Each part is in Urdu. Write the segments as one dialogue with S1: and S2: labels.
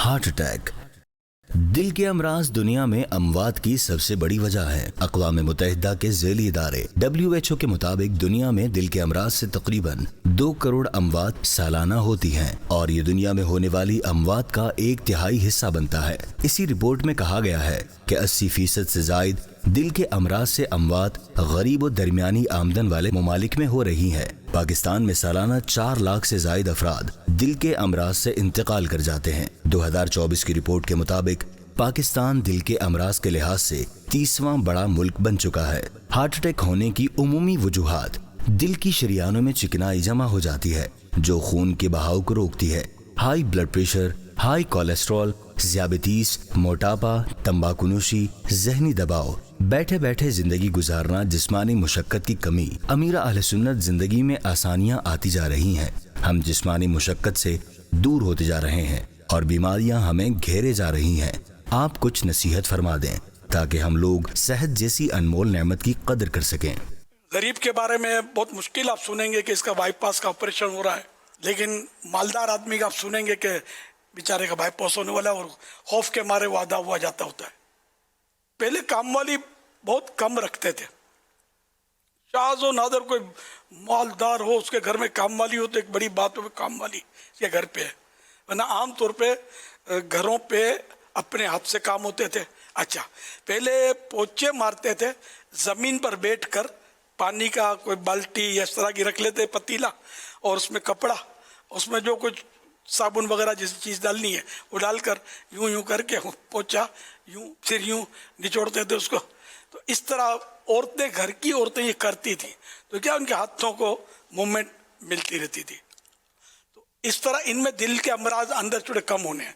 S1: ہارٹ اٹیک دل کے امراض دنیا میں اموات کی سب سے بڑی وجہ ہے۔ اقوام متحدہ کے ذیلی ادارے WHO کے مطابق دنیا میں دل کے امراض سے تقریباً 2 کروڑ اموات سالانہ ہوتی ہیں اور یہ دنیا میں ہونے والی اموات کا 1/3 حصہ بنتا ہے۔ اسی رپورٹ میں کہا گیا ہے کہ 80% سے زائد دل کے امراض سے اموات غریب و درمیانی آمدن والے ممالک میں ہو رہی ہیں۔ پاکستان میں سالانہ 4 لاکھ سے زائد افراد دل کے امراض سے انتقال کر جاتے ہیں۔ 2024 کی رپورٹ کے مطابق پاکستان دل کے امراض کے لحاظ سے 30واں بڑا ملک بن چکا ہے۔ ہارٹ اٹیک ہونے کی عمومی وجوہات: دل کی شریانوں میں چکنائی جمع ہو جاتی ہے جو خون کے بہاؤ کو روکتی ہے، high blood pressure, high cholesterol, ذیابیطیس، موٹاپا، تمباکو نوشی، ذہنی دباؤ، بیٹھے بیٹھے زندگی گزارنا، جسمانی مشقت کی کمی۔ امیر اہل سنت زندگی میں آسانیاں آتی جا رہی ہیں، ہم جسمانی مشقت سے دور ہوتے جا رہے ہیں اور بیماریاں ہمیں گھیرے جا رہی ہیں۔ آپ کچھ نصیحت فرما دیں تاکہ ہم لوگ صحت جیسی انمول نعمت کی قدر کر سکیں۔
S2: غریب کے بارے میں بہت مشکل آپ سنیں گے کہ اس کا بائی پاس کا آپریشن ہو رہا ہے، لیکن مالدار آدمی کا آپ سنیں گے کہ بیچارے کا بائی پاس ہونے والا ہے اور خوف کے مارے وہ آدھا ہوا جاتا ہوتا ہے۔ پہلے کام والی بہت کم رکھتے تھے، شاذ و نادر کوئی مالدار ہو اس کے گھر میں کام والی ہو تو ایک بڑی بات ہو، کام والی کے گھر پہ ہے، ورنہ عام طور پہ گھروں پہ اپنے ہاتھ سے کام ہوتے تھے۔ اچھا، پہلے پوچے مارتے تھے، زمین پر بیٹھ کر پانی کا کوئی بالٹی یا اس طرح کی رکھ لیتے پتیلا، اور اس میں کپڑا، اس میں جو کچھ صابن وغیرہ جیسی چیز ڈالنی ہے وہ ڈال کر یوں یوں کر کے پوچھا، یوں پھر یوں نچوڑتے تھے اس کو۔ تو اس طرح عورتیں، گھر کی عورتیں یہ کرتی تھیں، تو کیا ان کے ہاتھوں کو موومنٹ ملتی رہتی تھی۔ تو اس طرح ان میں دل کے امراض اندر چھوڑے کم ہونے ہیں۔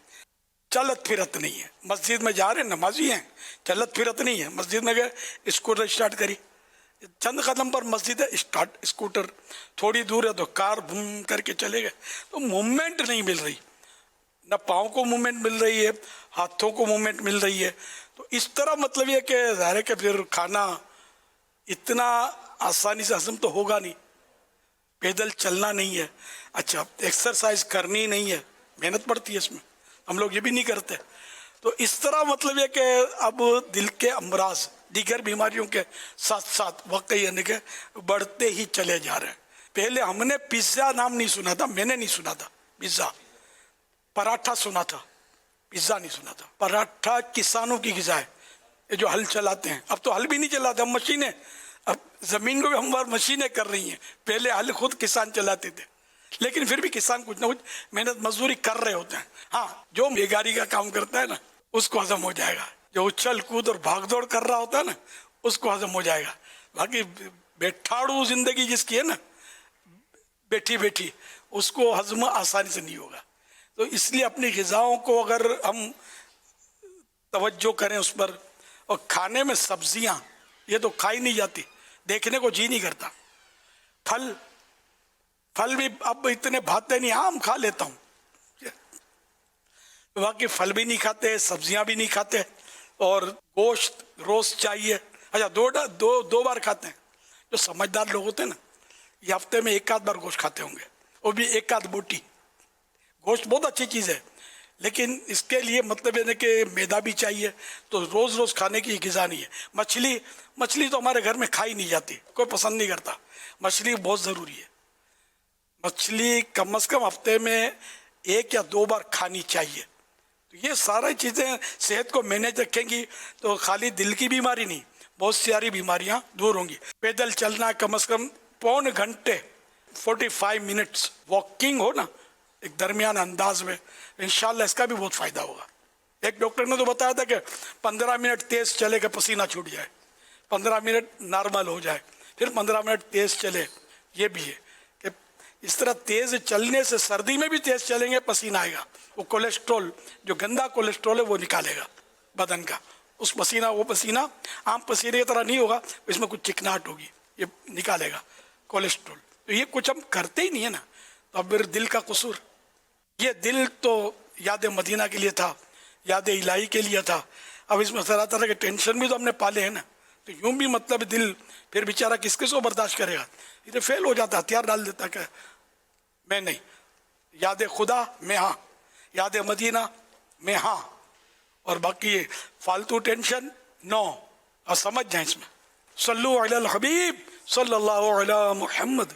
S2: چلت پھرت نہیں ہے، مسجد میں جا رہے ہیں، نمازی ہیں، چلت پھرت نہیں ہے، مسجد میں گئے، اسکوٹر اسٹارٹ کری، چند قدم پر مسجد ہے، اسٹارٹ اسکوٹر، تھوڑی دور ہے تو کار بھم کر کے چلے گئے۔ تو موومنٹ نہیں مل رہی، نہ پاؤں کو موومنٹ مل رہی ہے، ہاتھوں کو موومنٹ مل رہی ہے۔ تو اس طرح مطلب یہ کہ ظاہر ہے کہ پھر کھانا اتنا آسانی سے ہضم تو ہوگا نہیں، پیدل چلنا نہیں ہے، اچھا ایکسرسائز کرنی نہیں ہے، محنت پڑتی ہے اس میں، ہم لوگ یہ بھی نہیں کرتے۔ تو اس طرح مطلب یہ کہ اب دل کے امراض دیگر بیماریوں کے ساتھ ساتھ واقعی یعنی کہ بڑھتے ہی چلے جا رہے ہیں۔ پہلے ہم نے پیزا نام نہیں سنا تھا، میں نے نہیں سنا تھا پیزا، پراٹھا سنا تھا، پیزا نہیں سنا تھا۔ پراٹھا کسانوں کی غذا ہے، یہ جو ہل چلاتے ہیں، اب تو ہل بھی نہیں چلاتے، اب مشینیں، اب زمین کو بھی ہموار مشینیں کر رہی ہیں، پہلے ہل خود کسان چلاتے تھے، لیکن پھر بھی کسان کچھ نہ کچھ محنت مزدوری کر رہے ہوتے ہیں۔ ہاں، جو بیگاری کا کام کرتا ہے نا اس کو ہضم ہو جائے گا، جو اچھل کود اور بھاگ دوڑ کر رہا ہوتا ہے نا اس کو ہضم ہو جائے گا۔ باقی بیٹھاڑو زندگی جس کی ہے نا، بیٹھی بیٹھی، اس کو ہضم آسانی سے نہیں ہوگا۔ تو اس لیے اپنی غذاؤں کو اگر ہم توجہ کریں اس پر، اور کھانے میں سبزیاں یہ تو کھائی نہیں جاتی، دیکھنے کو جی نہیں کرتا۔ پھل بھی اب اتنے بھاتے نہیں، آم کھا لیتا ہوں، باقی پھل بھی نہیں کھاتے، سبزیاں بھی نہیں کھاتے، اور گوشت روز چاہیے، اچھا دو بار کھاتے ہیں۔ جو سمجھدار لوگ ہوتے ہیں نا یہ ہفتے میں 1 آدھ بار گوشت کھاتے ہوں گے، وہ بھی 1 آدھ بوٹی۔ گوشت بہت اچھی چیز ہے، لیکن اس کے لیے مطلب یہ کہ میدا بھی چاہیے، تو روز روز کھانے کی غذا نہیں ہے۔ مچھلی تو ہمارے گھر میں کھائی نہیں جاتی، کوئی پسند نہیں کرتا، مچھلی بہت ضروری ہے۔ مچھلی کم از کم ہفتے میں 1 یا 2 بار کھانی چاہیے۔ تو یہ ساری چیزیں صحت کو مینیج رکھیں گی تو خالی دل کی بیماری نہیں، بہت ساری بیماریاں دور ہوں گی۔ پیدل چلنا کم از کم 1.25 گھنٹے 45 منٹس واکنگ ہو نا ایک درمیان انداز میں، انشاءاللہ اس کا بھی بہت فائدہ ہوگا۔ ایک ڈاکٹر نے تو بتایا تھا کہ 15 منٹ تیز چلے کہ پسینہ چھوٹ جائے، 15 منٹ نارمل ہو جائے، پھر 15 منٹ تیز چلے۔ یہ بھی ہے کہ اس طرح تیز چلنے سے، سردی میں بھی تیز چلیں گے پسینہ آئے گا، وہ کولیسٹرول جو گندا کولیسٹرول ہے وہ نکالے گا بدن کا، اس وہ پسینہ عام پسینے کی طرح نہیں ہوگا، اس میں کچھ چکناہٹ ہوگی، یہ نکالے گا کولیسٹرول۔ تو یہ کچھ ہم کرتے ہی نہیں ہے نا، تو اب پھر دل کا قصور، یہ دل تو یاد مدینہ کے لیے تھا، یاد الہی کے لیے تھا، اب اس میں طرح طرح کے ٹینشن بھی تو ہم نے پالے ہیں نا، تو یوں بھی مطلب دل پھر بیچارہ کس کو برداشت کرے گا، یہ تو فیل ہو جاتا، ہتھیار ڈال دیتا کہ میں نہیں، یاد خدا میں ہاں، یاد مدینہ میں ہاں، اور باقی یہ فالتو ٹینشن نو، اور سمجھ جائیں اس میں. صلو علی الحبیب صلی اللہ علی محمد.